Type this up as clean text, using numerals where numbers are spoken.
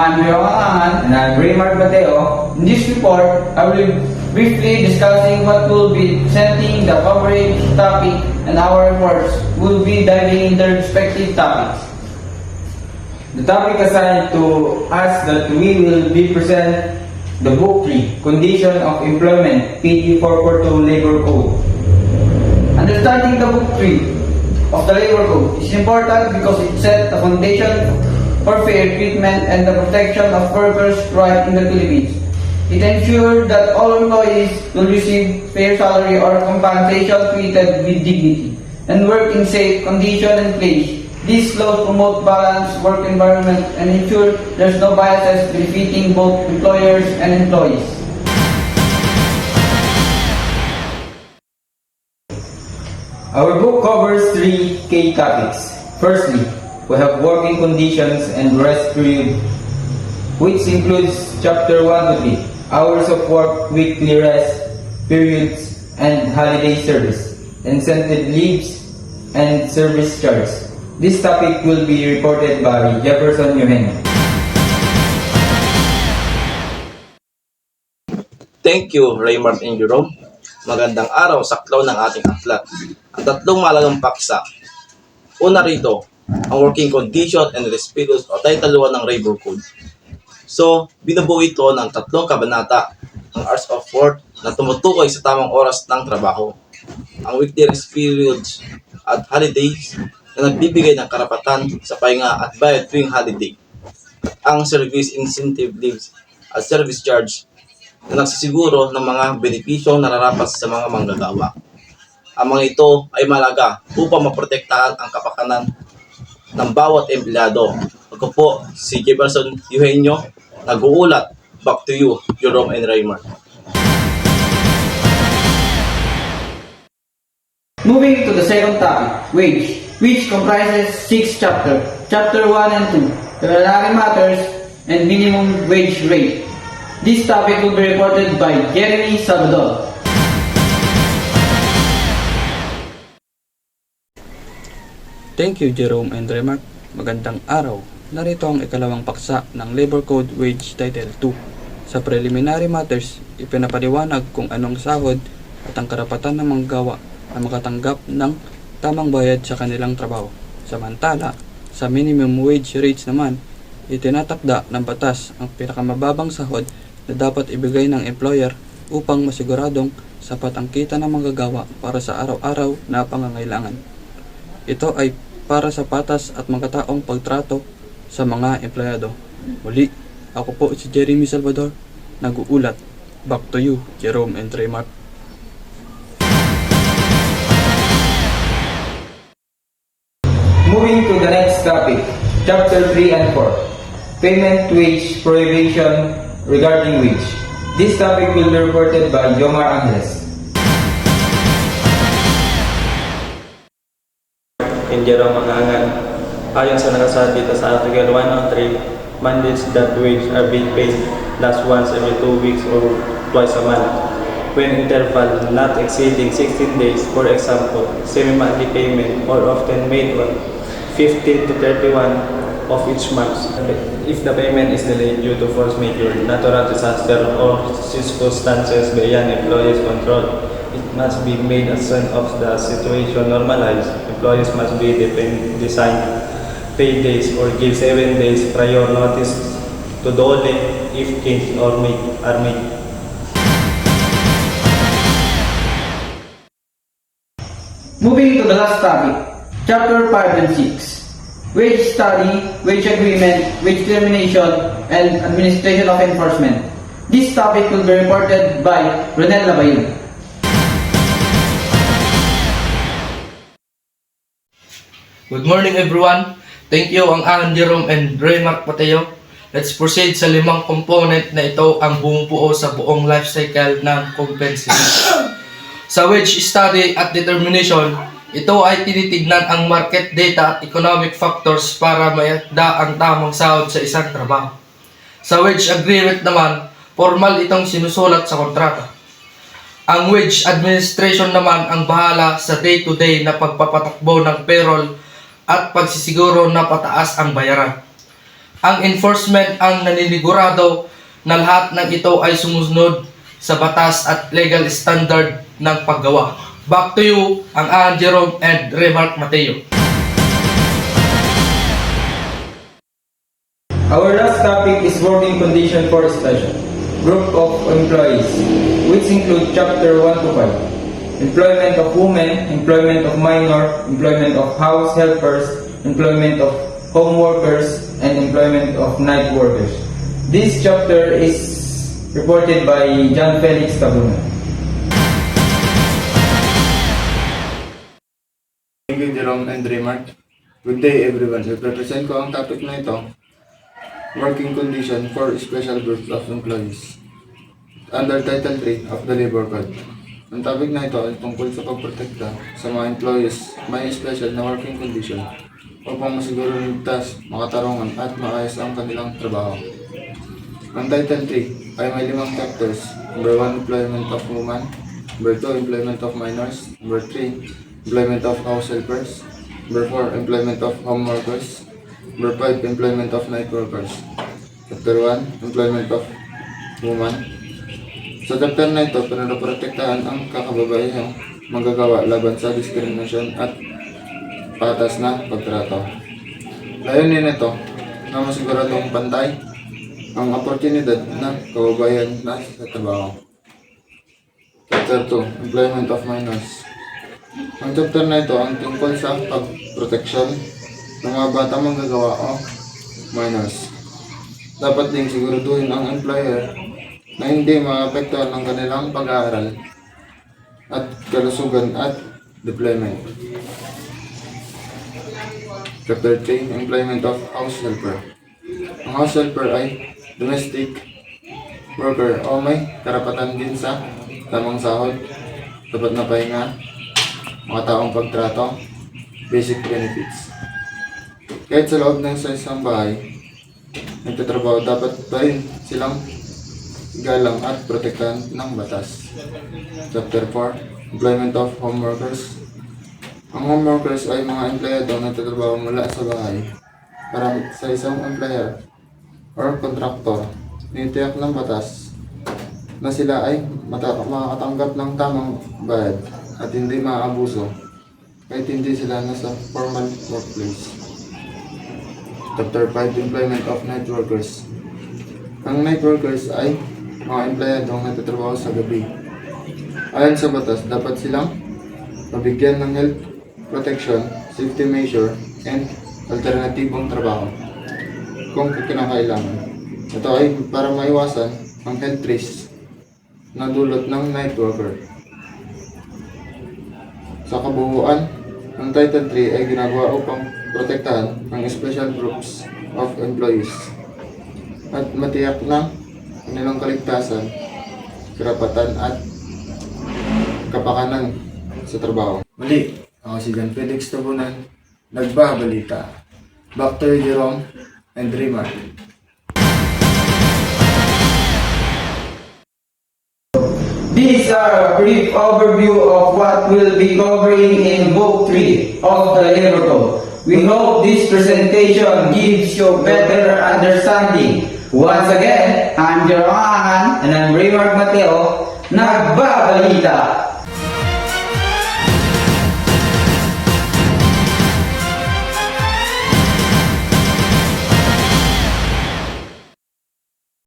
I'm Joel Angan. And I'm Raymar Mateo. In this report, I will briefly discussing what will be presenting the coverage topic, and our reports will be diving into respective topics. The topic assigned to us that we will be present the Book 3, Condition of Employment, PD 442 Labor Code. Understanding the Book 3 of the Labor Code is important because it sets the foundation for fair treatment and the protection of workers' rights in the Philippines. It ensures that all employees will receive fair salary or compensation treated with dignity and work in safe condition and place. These laws promote balanced work environment and ensure there's no biases benefiting both employers and employees. Our book covers 3 key topics. Firstly, we have working conditions and rest period, which includes chapter 1 to 3, hours of work, weekly rest periods, and holiday service, incentive leaves, and service charge. This topic will be reported by Jefferson Eugenio. Thank you, Raymar and Jerome. Magandang araw sa klaw ng ating aklat. Ang tatlong malagang paksa. Una rito, ang working condition and responsibilities o Title 1 ng Labor Code. So, binubuo ito ng tatlong kabanata, ang hours of work na tumutukoy sa tamang oras ng trabaho, ang weekly rest periods at holidays na nagbibigay ng karapatan sa pahinga at bayad tuwing holiday, at ang service incentive leaves at service charge na nagsisiguro ng mga benepisyong nararapat sa mga manggagawa. Ang mga ito ay malaga upang maprotektahan ang kapakanan ng bawat empleyado. Ako po si Jefferson Eugenio, nag-uulat. Back to you, Jerome and Raymar. Moving to the second topic, wage, which comprises 6 chapters. Chapter 1 and 2, salary matters and minimum wage rate. This topic will be reported by Jeremy Salvador. Thank you, Jerome and Remark. Magandang araw. Narito ang ikalawang paksa ng Labor Code Wage Title 2. Sa preliminary matters, ipinapaliwanag kung anong sahod at ang karapatan ng manggagawa na makatanggap ng tamang bayad sa kanilang trabaho. Samantala, sa minimum wage rates naman, itinatakda ng batas ang pinakamababang sahod na dapat ibigay ng employer upang masiguradong sapat ang kita ng manggagawa para sa araw-araw na pangangailangan. Ito ay para sa patas at magkataong pagtrato sa mga empleyado. Muli, ako po si Jeremy Salvador, nag-uulat. Back to you, Jerome and Raymar. Moving to the next topic, chapter 3 and 4, payment wage prohibition regarding wage. This topic will be reported by Jomar Angeles. In Jerome Angan, ayon sa nakasaad dito sa Article 103, mandates that wage are being paid last once every 2 weeks or twice a month, when interval not exceeding 16 days, for example, semi-monthly payment or often made on 15 to 31 of each month. If the payment is delayed due to force majeure, natural disaster, or circumstances beyond employee's control, it must be made as soon as the situation normalized. Employees must be designed pay days or give 7 days prior notice to DOLE if changes are made. Moving to the last topic, chapter 5 and 6, wage study, wage agreement, wage termination, and administration of enforcement. This topic will be reported by Ronel Labayon. Good morning everyone. Thank you ang aking Jerome and Raymar Mateo. Let's proceed sa 5 component na ito ang bumubuo sa buong life cycle ng compensation. Sa wage study at determination, ito ay tinitignan ang market data at economic factors para mayakda ang tamang sahod sa isang trabaho. Sa wage agreement naman, formal itong sinusulat sa kontrata. Ang wage administration naman ang bahala sa day-to-day na pagpapatakbo ng payroll at pagsisiguro na pataas ang bayaran. Ang enforcement ang naninigurado na lahat ng ito ay sumusunod sa batas at legal standard ng paggawa. Back to you, ang Ahan Jerome and Remark Mateo. Our last topic is working condition for special group of employees, which include chapter 1 to 5. Employment of women, employment of minor, employment of house helpers, employment of home workers, and employment of night workers. This chapter is reported by John Felix Tabuna. Thank you, Jerome and Remark. Good day, everyone. I-present ko ang topic na ito, working condition for special groups of employees, under Title 3 of the Labor Code. Ang topic na ito ay tungkol sa pagprotekta sa mga employees may special na working condition upang masiguro ligtas, makatarungan at maayos ang kanilang trabaho. Ang Title 3 ay may 5 chapters. Number 1, employment of women. Number 2, employment of minors. Number 3, employment of house helpers. Number 4, employment of home workers. Number 5, employment of night workers. Chapter 1, employment of women. Sa chapter na ito, pinaprotektahan ang kakababaihang manggagawa laban sa diskriminasyon at patas na pagtrato. Layunin nito na masiguradong pantay ang oportunidad ng kababayan na sa trabaho. Chapter 2, employment of minors. Ang chapter na ito ang tungkol sa pagproteksyon ng mga batang manggagawa o minors. Dapat ding siguraduhin ang employer na hindi maapektuhan ang kanilang pag-aaral at kalusugan at deployment. Chapter 3, employment of house helper. Ang house helper ay domestic worker o may karapatan din sa tamang sahod, sapat na pahinga, mga taong pagtrato, basic benefits. Kahit sa loob ng isang bahay, nagtatrabaho, dapat pa rin silang galang at protektahan ng batas. Chapter 4, employment of home workers. Ang home workers ay mga empleyado na nagtatrabaho mula sa bahay para sa isang employer or contractor. Nitiyak ng batas na sila ay makakatanggap ng tamang bayad at hindi maaabuso kahit hindi sila nasa formal workplace. Chapter 5, employment of night workers. Ang night workers ay mga empleyado na nagtatrabaho sa gabi. Ayon sa batas, dapat silang mabigyan ng health protection, safety measure, and alternatibong trabaho kung kinakailangan. Ito ay para maiwasan ang health risks na dulot ng night worker. Sa kabuuan, ang Title 3 ay ginagawa upang protektahan ang special groups of employees at matiyak na kanilang kaligtasan, karapatan at kapakanan sa trabaho. Muli, ako si John Felix Tabunan, nagbabalita. Back to you, Jerome and Remark. These are a brief overview of what we'll be covering in Book 3 of the Labor Code. We hope this presentation gives you better understanding. Once again, I'm Jerome Ahan and I'm Remark Mateo, nagbabalita.